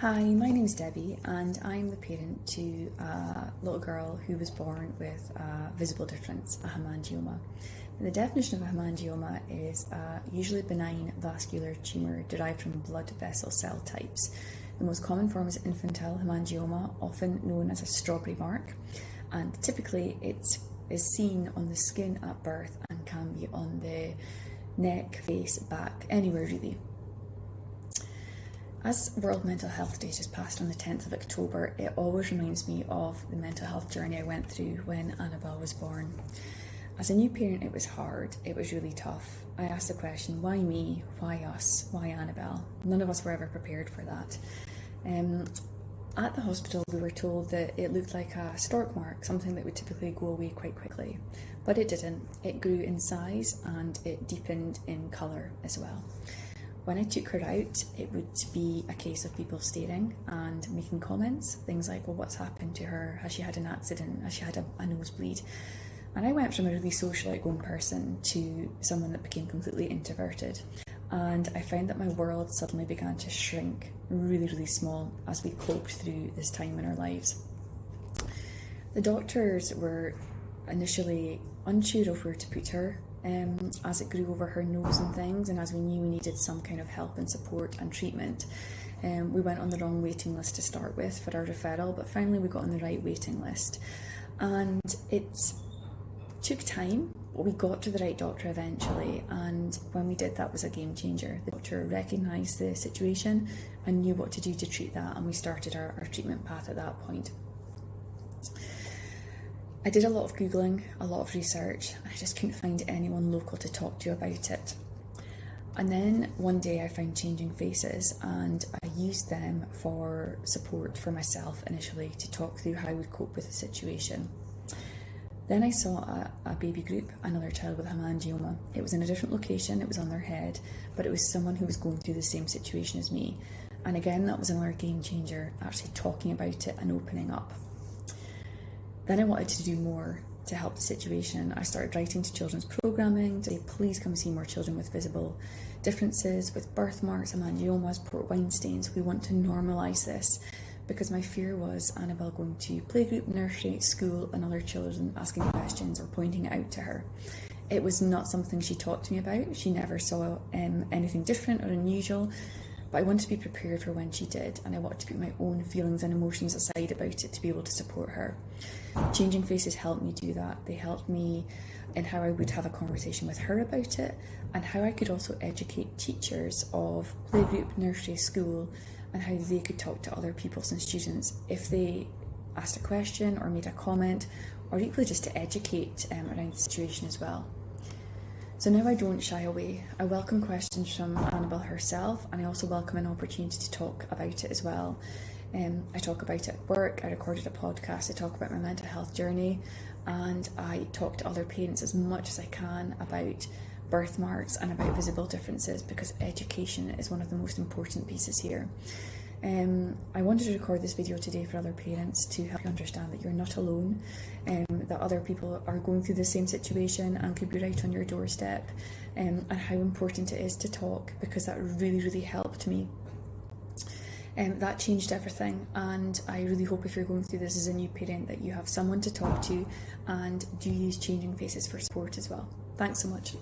Hi, my name's Debbie and I'm the parent to a little girl who was born with a visible difference, a haemangioma. The definition of a haemangioma is a usually benign vascular tumour derived from blood vessel cell types. The most common form is infantile hemangioma, often known as a strawberry mark, and typically it is seen on the skin at birth and can be on the neck, face, back, anywhere really. As World Mental Health Day just passed on the 10th of October, it always reminds me of the mental health journey I went through when Annabelle was born. As a new parent, it was hard, it was really tough. I asked the question, why me, why us, why Annabelle? None of us were ever prepared for that. At the hospital, we were told that it looked like a stork mark, something that would typically go away quite quickly. But it didn't. It grew in size and it deepened in colour as well. When I took her out, it would be a case of people staring and making comments, things like, well, what's happened to her? Has she had an accident? Has she had a nosebleed? And I went from a really social, outgoing person to someone that became completely introverted. And I found that my world suddenly began to shrink really, really small as we coped through this time in our lives. The doctors were initially unsure of where to put her, as it grew over her nose and things, and as we knew we needed some kind of help and support and treatment. We went on the wrong waiting list to start with for our referral, but finally we got on the right waiting list. And it took time, but we got to the right doctor eventually, and when we did, that was a game changer. The doctor recognised the situation and knew what to do to treat that, and we started our treatment path at that point. I did a lot of Googling, a lot of research, and I just couldn't find anyone local to talk to about it. And then one day I found Changing Faces, and I used them for support for myself initially to talk through how I would cope with the situation. Then I saw a baby group, another child with haemangioma. It was in a different location, it was on their head, but it was someone who was going through the same situation as me. And again, that was another game changer, actually talking about it and opening up. Then I wanted to do more to help the situation. I started writing to children's programming to say, please come see more children with visible differences, with birthmarks, hemangiomas, port wine stains. We want to normalise this, because my fear was Annabelle going to playgroup, nursery, school, and other children asking questions or pointing it out to her. It was not something she talked to me about. She never saw anything different or unusual, but I wanted to be prepared for when she did, and I wanted to put my own feelings and emotions aside about it to be able to support her. Changing Faces helped me do that. They helped me in how I would have a conversation with her about it, and how I could also educate teachers of playgroup, nursery, school, and how they could talk to other pupils and students if they asked a question or made a comment, or equally just to educate around the situation as well. So now I don't shy away. I welcome questions from Annabelle herself, and I also welcome an opportunity to talk about it as well. I talk about it at work, I recorded a podcast, I talk about my mental health journey, and I talk to other parents as much as I can about birthmarks and about visible differences, because education is one of the most important pieces here. I wanted to record this video today for other parents to help you understand that you're not alone, that other people are going through the same situation and could be right on your doorstep, and how important it is to talk, because that really, really helped me. That changed everything, and I really hope if you're going through this as a new parent that you have someone to talk to, and do use Changing Faces for support as well. Thanks so much.